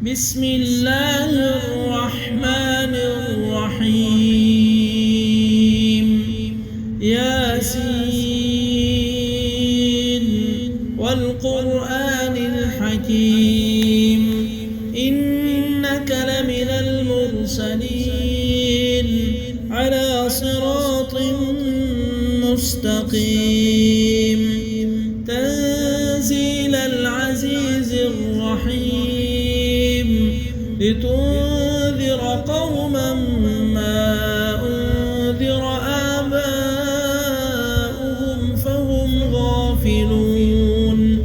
بسم الله الرحمن الرحيم ياسين والقرآن الحكيم إنك لمن المرسلين على صراط مستقيم تنزيل العزيز الرحيم لتنذر قوما ما أنذر آباؤهم فهم غافلون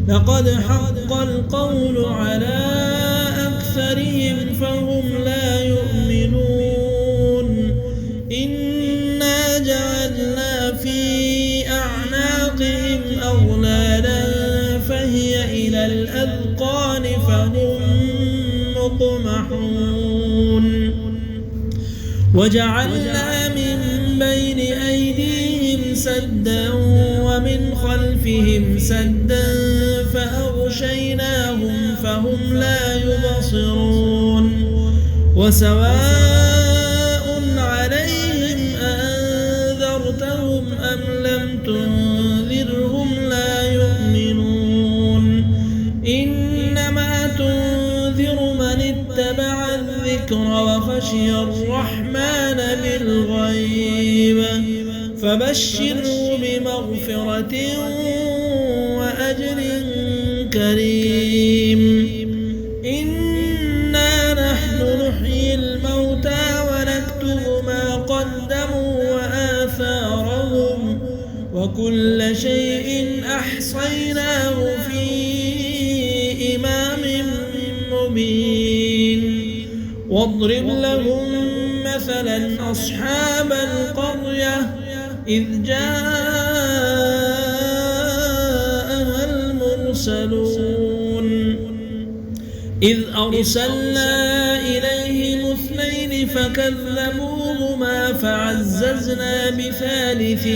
لقد حق القول على أكثرهم فهم لا يؤمنون إنا جعلنا في أعناقهم أغلالا فهي إلى الأذقان فهم مقمحون وجعلنا من بين أيديهم سدا ومن خلفهم سدا فأغشيناهم فهم لا يبصرون وسواء عليهم أنذرتهم أم لم تنذرهم لا يؤمنون إنما تنذر من اتبع الذكر وخشي الرحمن بالغيب فبشره بمغفرة وأجر كريم إنا نحن نحيي الموتى ونكتب ما قدموا وآثارهم وكل شيء أحصيناه في إمام مبين واضرب لهم مثلا أصحاب القرية إذ جاءها المرسلون إذ أرسلنا إليهم اثنين فكذبوهما فعززنا بثالث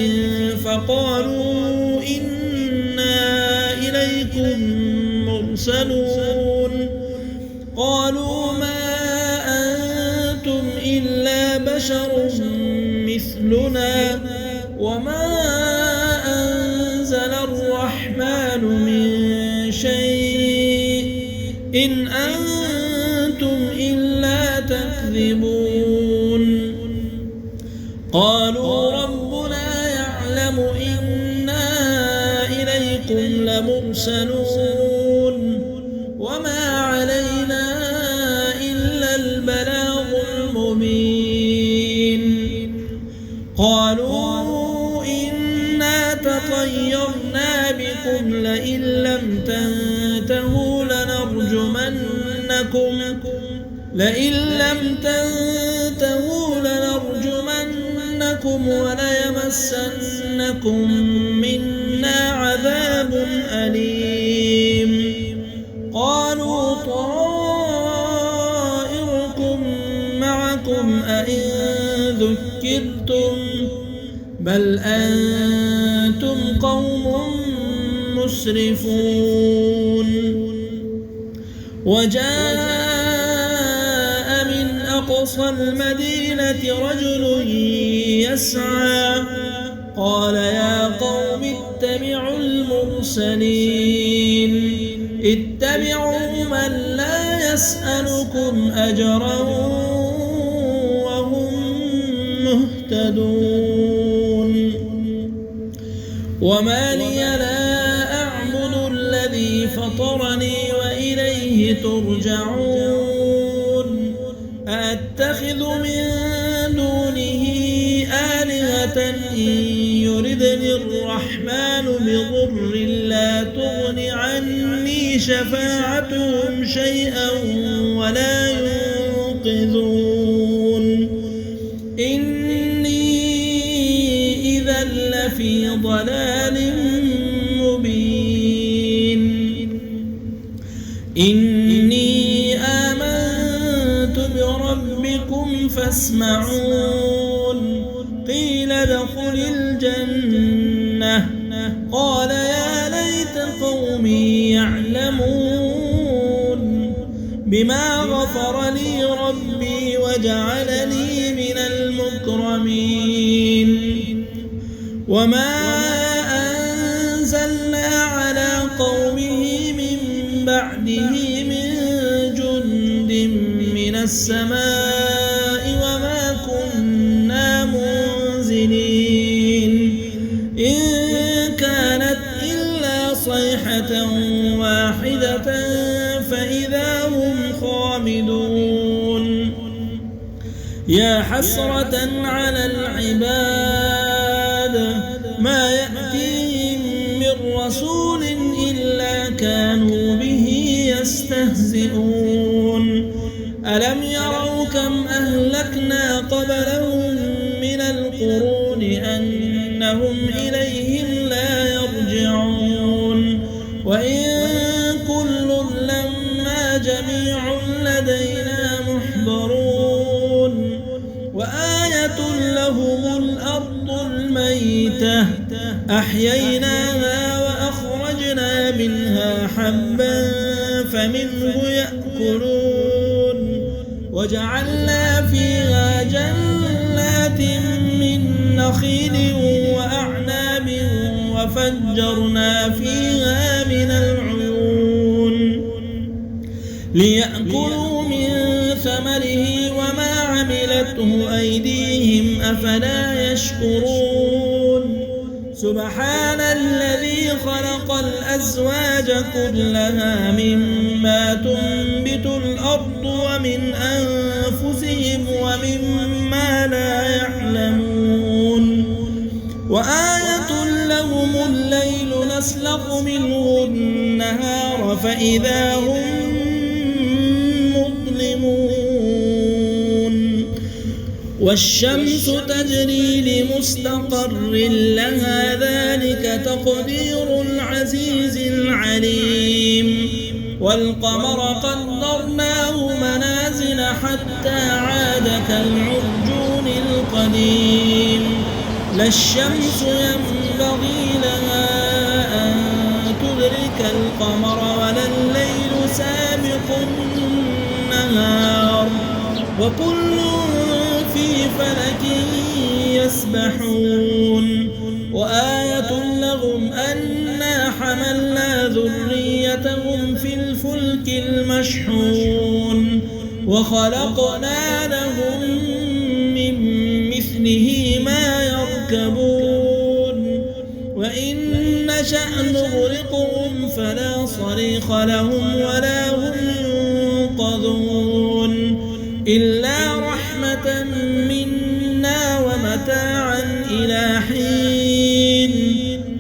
فقالوا إنا إليكم مرسلون قالوا ما أنتم إلا بشر مثلنا وما أنزل الرحمن من شيء إن أنتم إلا تكذبون قالوا ربنا يعلم إنا إليكم لمرسلون وما علينا إلا البلاغ المبين قالوا إنا تطيرنا بكم لئن لم تنتهوا لنرجمنكم وليمسنكم منا عذاب أليم قالوا طائركم معكم أئن ذكرتم بل أنتم قوم مسرفون وجاء من أقصى المدينة رجل يسعى قال يا قوم اتبعوا المرسلين اتبعوا من لا يسألكم أجرا وهم مهتدون وما لي لا أعبد الذي فطرني وإليه ترجعون أأتخذ من دونه آلهة إن يردني الرحمن بضر لا تغن عني شفاعتهم شيئا ولا ينقذون إني إذا لفي ضلال مبين إني آمنت بربكم فاسمعون قيل ادخل الجنة قال يا ليت قومي يعلمون بما غفر لي ربي وجعلني من المكرمين وما أنزلنا على قومه من بعده من جند من السماء وما كنا منزلين إن كانت إلا صيحة واحدة فإذا هم خامدون يا حسرة على العباد ما يأتيهم من رسول إلا كانوا به يستهزئون ألم يروا كم أهلكنا قبلهم من القرون أنهم إليهم لا يرجعون وإن كل لما جميع لدينا محضرون وآية لهم الأرض الميتة أحييناها وأخرجنا منها حبا فمنه يأكلون وجعلنا فيها جنات من نخيل وأعناب وفجرنا فيها من العيون ليأكلوا من ثمره وما عملته أيديهم أفلا يشكرون سبحان الذي خلق الأزواج كلها مما تنبت الأرض ومن أنفسهم ومما لا يعلمون وآية لهم الليل نسلخ منه النهار فإذا هم مظلمون والشمس تجري لمستقر لها ذلك تقدير العزيز العليم والقمر قدرناه منازل حتى عاد كالعرجون القديم لا الشمس ينبغي لها أن تدرك القمر ولا الليل سابق النهار وكل في فلك يسبحون وآية لهم أنا حملنا ذريتهم في الفلك المشحون وخلقنا لهم من مثله ما يركبون وإن نشأ نغرقهم فلا صريخ لهم ولا هم ينقذون إلا رحمة منا ومتاعا إلى حين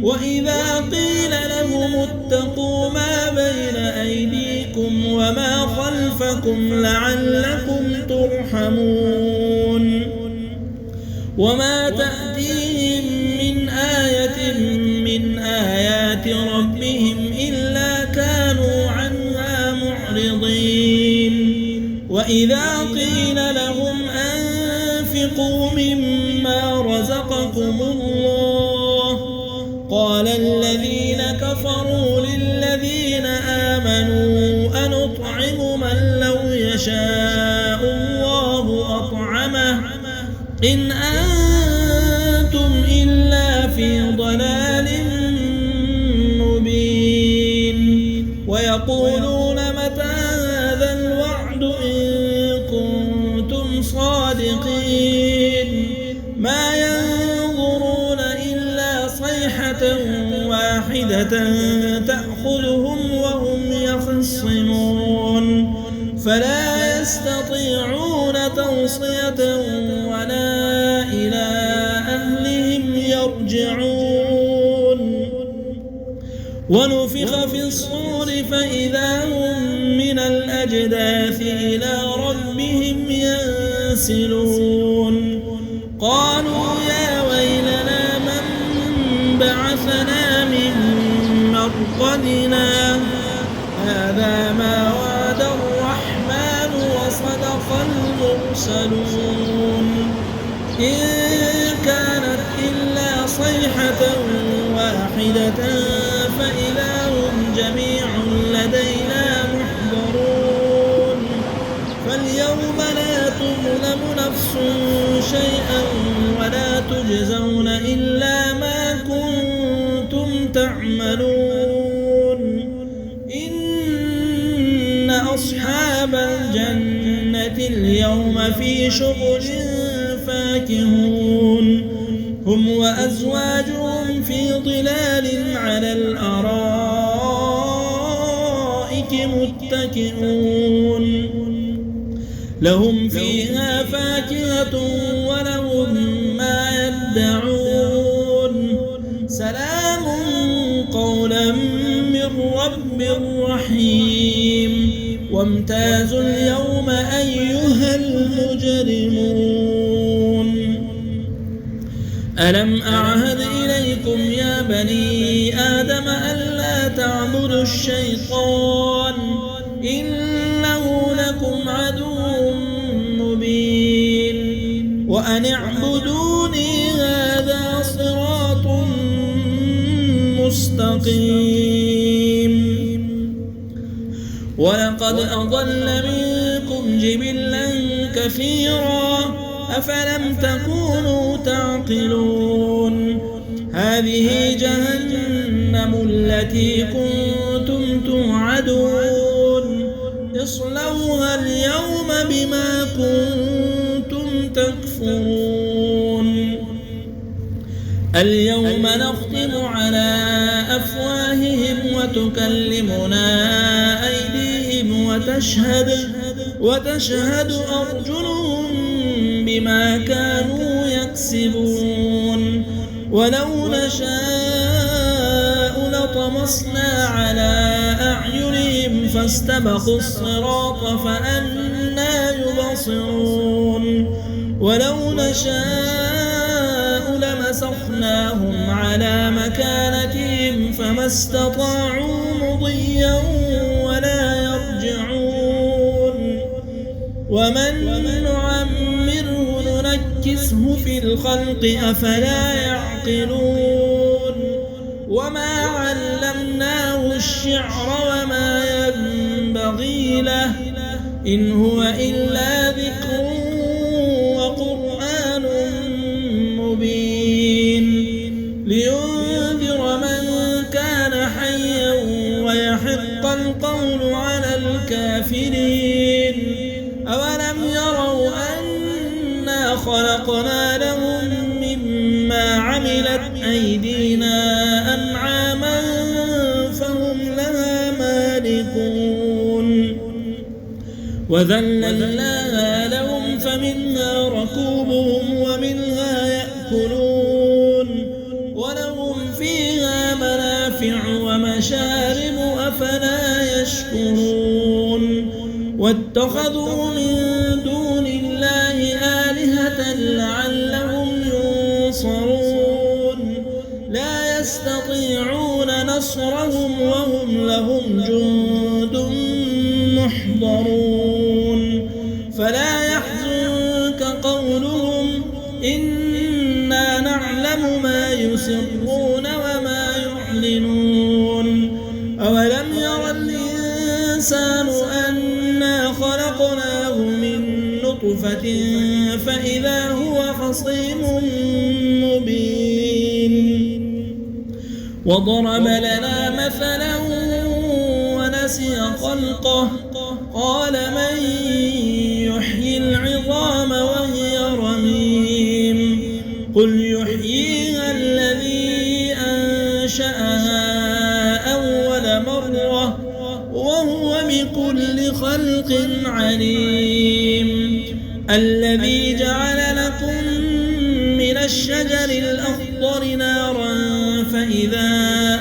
وإذا قيل لهم اتقوا ما بين أيديكم وما خلفكم لعلكم ترحمون وما تأتيهم من آية من آيات ربهم إلا كانوا عنها معرضين وإذا قيل لهم أنفقوا مما رزقكم الله قال الذين كفروا للذين آمنوا أنطعم من لو يشاء الله أطعمه إن أنتم إلا في ضلال مبين ويقولون متى هذا الوعد إن كنتم صادقين ما ينظرون إلا صيحة واحدة تأخذهم وهم يخصمون فلا يستطيعون توصية ولا إلى أهلهم يرجعون ونفخ في الصور فإذا هم من الأجداث إلى ربهم ينسلون قالوا يا ويلنا من بعثنا من مرقدنا هذا ما وعد الرحمن وصدق المرسلون إن كانت إلا صيحة واحدة فإذا هم جميع لدينا محضرون أصحاب الجنة اليوم في شغل فاكهون هم وأزواجهم في ظلال على الأرائك متكئون لهم فيها فاكهة ولهم ما يدعون سلام قولا من رب رحيم وامتازوا اليوم أيها المجرمون ألم أعهد إليكم يا بني آدم ألا تعبدوا الشيطان إنه لكم عدو مبين وأن اعبدوني هذا صراط مستقيم ولقد أضل منكم جبلا كثيرا أفلم تكونوا تعقلون هذه جهنم التي كنتم توعدون اصلوها اليوم بما كنتم تكفرون اليوم نختم على أفواههم وتكلمنا أيديهم وتشهد أرجلهم بما كانوا يكسبون ولو نشاء لطمسنا على أعينهم فاستبقوا الصراط فأنى يبصرون ولو نشاء لمسخناهم على مكانتهم فما استطاعوا مضيا ولا يرجعون ومن نعمره ننكسه في الخلق أفلا يعقلون وما علمناه الشعر وما ينبغي له إن هو إلا ذكر وقرآن مبين لينذر من كان حيا ويحق القول على الكافرين أولم يروا أنا خلقنا لهم مما عملت أيدينا أنعاما فهم لها مالكون وذللناها لهم فمنها ركوبهم ومنها يأكلون ولهم فيها منافع ومشارب أفلا يشكرون واتخذوا من دون الله آلهة لعلهم ينصرون لا يستطيعون نصرهم وهم لهم جند محضرون فلا يحزنك قولهم إنا نعلم ما يسرون وما يعلنون أولم ير الإنسان أنا خلقناه من نطفة فإذا هو خصيم مبين وضرب لنا مثلا ونسي خلقه قال من يحيي العظام وهي رميم قل يحييها الذي أنشأها أول مرة وهو بكل خلق عليم الذي جعل لكم من الشجر الأخضر نارا فإذا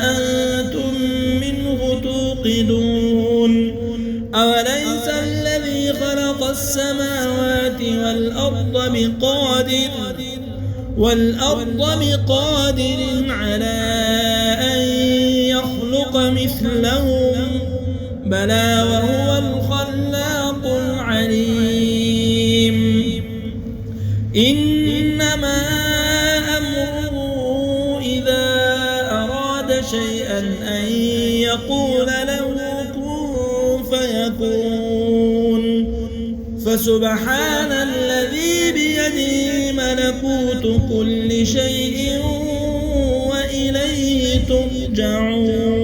أنتم منه توقدون أوليس الذي خلق السماوات والأرض بقادر على أن يخلق مثلهم بلى وهو الخلاق العليم إنما أمره إذا أراد شيئا أن يقول له كن فيكون فسبحان الذي بيده ملكوت كل شيء وإليه ترجعون